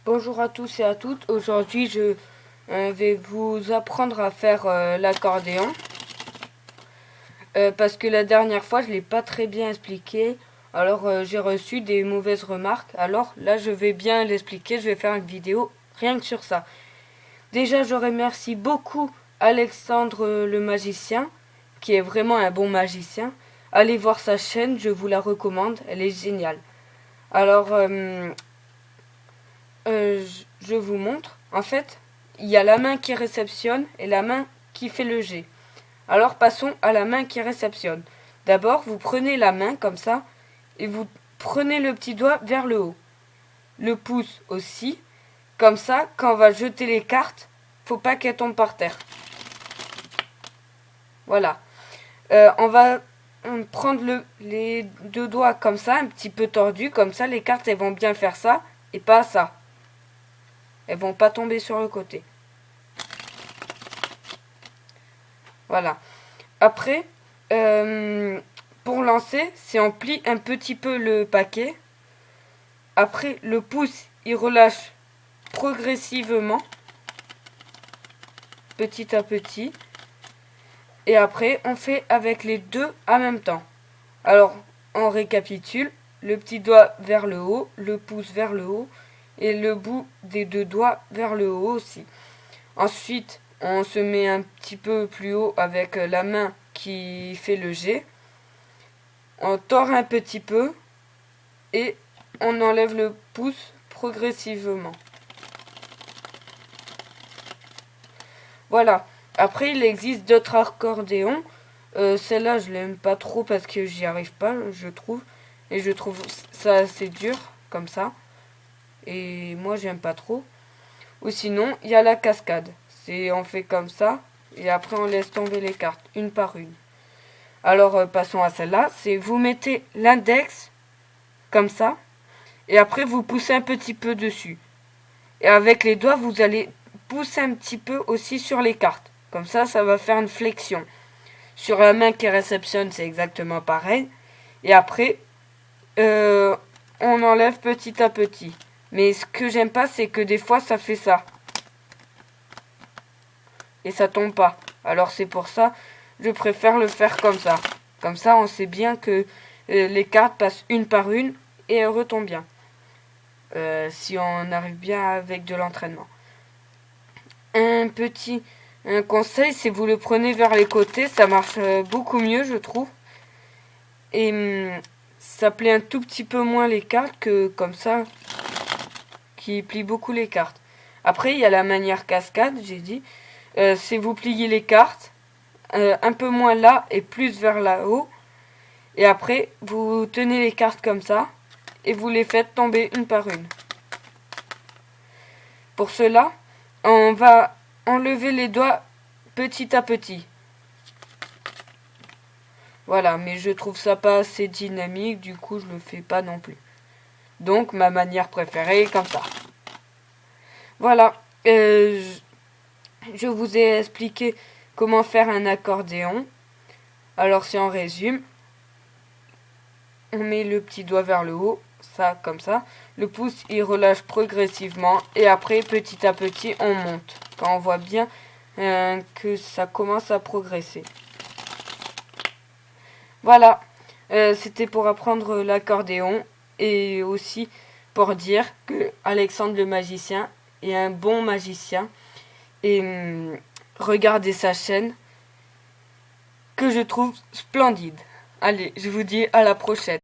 Bonjour à tous et à toutes. Aujourd'hui, je vais vous apprendre à faire l'accordéon. Parce que la dernière fois, je ne l'ai pas très bien expliqué. Alors, j'ai reçu des mauvaises remarques. Alors là, je vais bien l'expliquer. Je vais faire une vidéo rien que sur ça. Déjà, je remercie beaucoup Alexandre le magicien, qui est vraiment un bon magicien. Allez voir sa chaîne, je vous la recommande. Elle est géniale. Alors, je vous montre. En fait, il y a la main qui réceptionne et la main qui fait le jet. Alors passons à la main qui réceptionne. D'abord, vous prenez la main comme ça et vous prenez le petit doigt vers le haut. Le pouce aussi. Comme ça, quand on va jeter les cartes, faut pas qu'elles tombent par terre. Voilà. On va prendre les deux doigts comme ça, un petit peu tordus. Comme ça, les cartes, elles vont bien faire ça et pas ça. Elles vont pas tomber sur le côté. Voilà. Après, pour lancer, c'est on plie un petit peu le paquet. Après, le pouce, il relâche progressivement, petit à petit. Et après, on fait avec les deux en même temps. Alors, on récapitule. Le petit doigt vers le haut, le pouce vers le haut et le bout des deux doigts vers le haut aussi. Ensuite, on se met un petit peu plus haut avec la main qui fait le jet. On tord un petit peu et on enlève le pouce progressivement. Voilà. Après, il existe d'autres accordéons. Celle-là, je l'aime pas trop parce que j'y arrive pas, je trouve. Et je trouve ça assez dur, comme ça. Et moi, j'aime pas trop. Ou sinon, il y a la cascade. On fait comme ça. Et après, on laisse tomber les cartes, une par une. Alors, passons à celle-là. C'est vous mettez l'index, comme ça. Et après, vous poussez un petit peu dessus. Et avec les doigts, vous allez pousser un petit peu aussi sur les cartes. Comme ça va faire une flexion. Sur la main qui réceptionne, c'est exactement pareil. Et après, on enlève petit à petit. Mais ce que j'aime pas, c'est que des fois, ça fait ça. Et ça tombe pas. Alors c'est pour ça, je préfère le faire comme ça. Comme ça, on sait bien que les cartes passent une par une et elles retombent bien. Si on arrive bien avec de l'entraînement. Un petit conseil, si vous le prenez vers les côtés, ça marche beaucoup mieux, je trouve. Et ça plie un tout petit peu moins les cartes que comme ça, qui plie beaucoup les cartes. Après, il y a la manière cascade, j'ai dit. C'est vous pliez les cartes, un peu moins là et plus vers là-haut. Et après, vous tenez les cartes comme ça et vous les faites tomber une par une. Pour cela, on va enlever les doigts petit à petit. Voilà, mais je trouve ça pas assez dynamique, du coup je le fais pas non plus. Donc ma manière préférée est comme ça. Voilà, je vous ai expliqué comment faire un accordéon. Alors si on résume, on met le petit doigt vers le haut, ça comme ça. Le pouce il relâche progressivement et après petit à petit on monte. Quand on voit bien que ça commence à progresser. Voilà, c'était pour apprendre l'accordéon et aussi pour dire que Alexandre le magicien est un bon magicien et regardez sa chaîne que je trouve splendide. Allez, je vous dis à la prochaine.